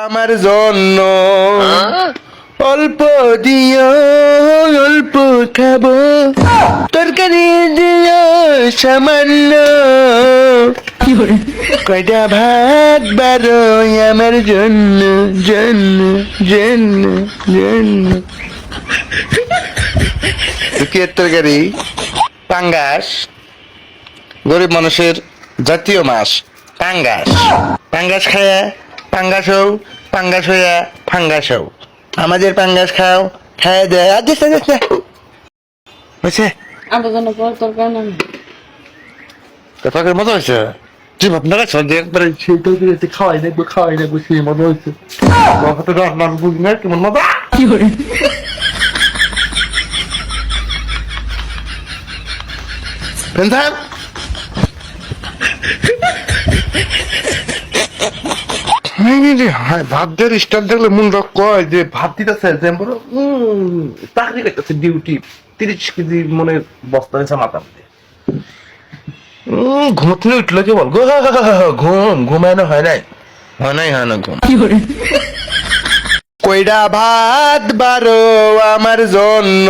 আমার জন্য অল্প দিও অল্প খাবো তরকারি দিও সামান্য কয়টা ভাত বারো আমার জন্য জন্য জন্য জন্য কি তরকারি পাঙ্গাস গরিব মানুষের জাতীয় মাছ পাঙ্গাস পাঙ্গাস খায়া পাঙ্গাস হও পাঙ্গাস হইয়া ফাঙ্গাস হও আমাদের পাঙ্গাস খাও খায় দেয় আর দিস না বুঝছে আমার জন্য পর তরকারি না তরকারি মজা হয়েছে জি আপনারা সঙ্গে একবারে সেই তরকারি খাওয়াই দেখবো সেই মজা হয়েছে হাতে রান্না বুঝি না কেমন মজা কি করে পেন্থাম ভাত দেওয়ার স্টাইল দেখলে মন রক কয় যে ভাত দিতেছে যে বড় চাকরি করতেছে ডিউটি 30 কেজি মনে বস্তা হয়েছে মাথা মধ্যে ঘুমতে উঠলো কি বল ঘুমানো হয় নাই ঘুম কইরা ভাত বারো আমার জন্য